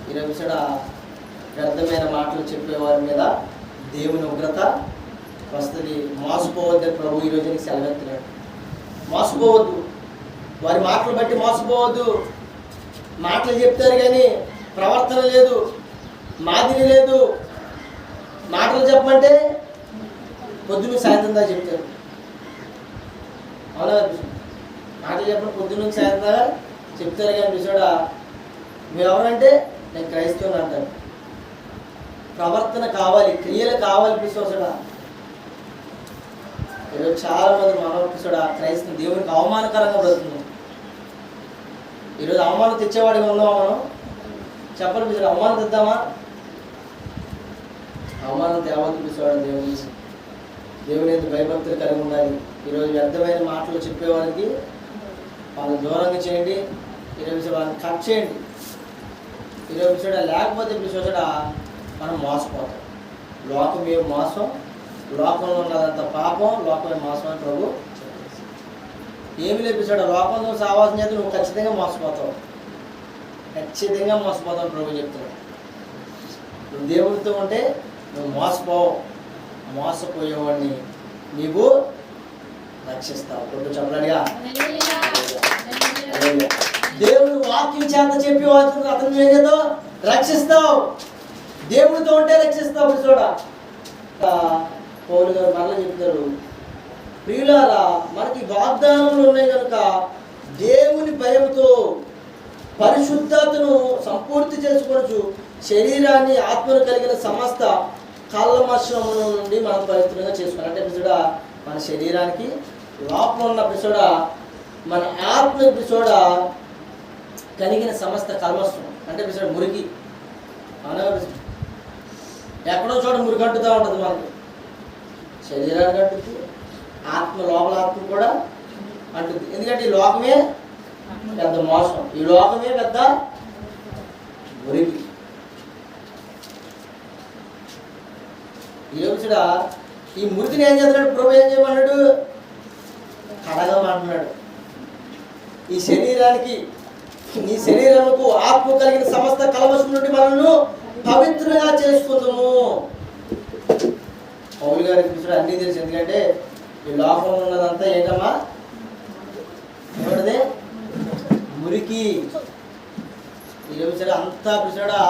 ఈరోజు కూడా వ్యర్థమైన మాటలు చెప్పేవారి మీద దేవుని ఉగ్రత వస్తుంది. మోసపోవద్దని ప్రభు ఈరోజు నీకు సెలవెత్తున్నాడు. మోసపోవద్దు, వారి మాటలు బట్టి మోసపోవద్దు. మాటలు చెప్తారు కానీ ప్రవర్తన లేదు, మాదిరి లేదు. మాటలు చెప్పమంటే పొద్దున్న సాయంత్రం దాకా చెప్తారు. అవునా? మాటలు చెప్పండి పొద్దున్న సాయంత్రం దాకా చెప్తారు కానీ పిసోడా మీరు ఎవరంటే నేను క్రైస్తవుని అంటారు. ప్రవర్తన కావాలి, క్రియలు కావాలి పిసోడా. ఈరోజు చాలా మంది మానవ పిసోడా క్రైస్తవ దేవునికి అవమానకరంగా బ్రతుకుతున్నాం. ఈరోజు అవమానం తెచ్చేవాడిగా ఉన్నామా మనం? చెప్పండి పిసోడా, అవమానం తెద్దామా? అవమానం తేవద్దు పిసోడా. దేవుని ఎందుకు భయభక్తులు కలిగి ఉండాలి. ఈరోజు వ్యర్థమైన మాటలు చెప్పేవారికి వాళ్ళని దూరంగా చేయండి. ఈరోజు వాళ్ళని కట్ చేయండి. ఈరోజు పిసోడా లేకపోతే పిసోడా మనం మోసపోతాం. లోకమే మోసం, లోకంలో ఉన్నదంత పాపం, లోకమే మోసం అని ప్రభు ఏమి లేదు పిసోడా. లోకంలో సావాసం చేస్తే నువ్వు ఖచ్చితంగా మోసపోతావు, ఖచ్చితంగా మోసపోతావు ప్రభు చెప్తున్నావు. నువ్వు దేవుడితో ఉంటే నువ్వు మోసపోవు. మోసపోయేవాడిని నీవు రక్షిస్తావు. కొట్టు చెప్పలాడిగా. దేవుడు వాక్యం చేత చెప్పి అతను ఏం చేద్దావు? రక్షిస్తావు. దేవుడితో ఉంటే రక్షిస్తావు. చూడ పౌలు గారు మరలా చెప్తారు, ప్రియులారా మనకి వాగ్దానములు ఉన్నాయి కనుక దేవుని భయంతో పరిశుద్ధతను సంపూర్తి చేసుకొనొచ్చు శరీరాన్ని ఆత్మను కలిగిన సమస్త కల్మషముల నుండి మనం పవిత్రంగా చేసుకోవాలి. అంటే పిసోడా మన శరీరానికి లోపల ఉన్న పిసోడా మన ఆత్మ పిసోడా కలిగిన సమస్త కల్మషం అంటే పిసోడా మురికి. అనగా ఎక్కడో చోట మురికి అంటుతూ ఉంటుంది మనకి. శరీరానికి అంటుంది, ఆత్మ లోపల ఆత్మ కూడా అంటుంది. ఎందుకంటే ఈ లోకమే పెద్ద మోసం, ఈ లోకమే పెద్ద మురికి. ఈరోజు ఈ మురికిని ఏం చేస్తున్నాడు ప్రభు? ఏం చేయమన్నాడు? కడగమంటున్నాడు. ఈ శరీరానికి, నీ శరీరముకు ఆత్మ కలిగిన సమస్త కల్మషం నుండి మనల్ని పవిత్రంగా చేసుకుందాము. పౌలు గారికి పిసోడా అన్నీ తెలుసు. ఎందుకంటే ఈ లోకంలో ఉన్నదంతా ఏంటమ్మా? ఏమన్నది? మురికి. ఈరోజు అంతా పిసోడా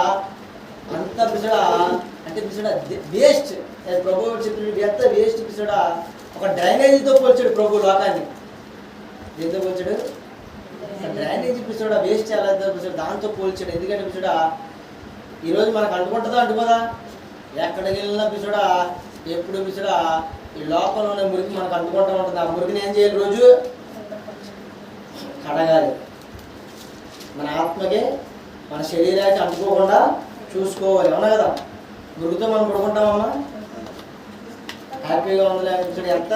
అంటే పిసోడా వేస్ట్. ప్రభు చెప్పిన ఎంత వేస్ట్ పిసోడా. ఒక డ్రైనేజీతో పోల్చాడు ప్రభు లోకాన్ని. దేంతో పోల్చాడు? డ్రైనేజీ పిసోడా వేస్ట్ ఎలా పిసోడా దాంతో పోల్చాడు. ఎందుకంటే పిసోడా ఈరోజు మనకు అంటుకుంటుందా అంటుకోదా? ఎక్కడికి వెళ్ళినా పిసోడా ఎప్పుడు పిసోడా ఈ లోకంలోనే మురికి మనకు అంటుకుంటూ ఉంటుంది. ఆ మురికిని ఏం చేయాలి? రోజు కడగాలి. మన ఆత్మకే మన శరీరానికి అంటుకోకుండా చూసుకోవాలి. అవునా కదా? మురుగుతో మనం పడుకుంటామమ్మా, హ్యాపీగా ఉందిలే. ఎంత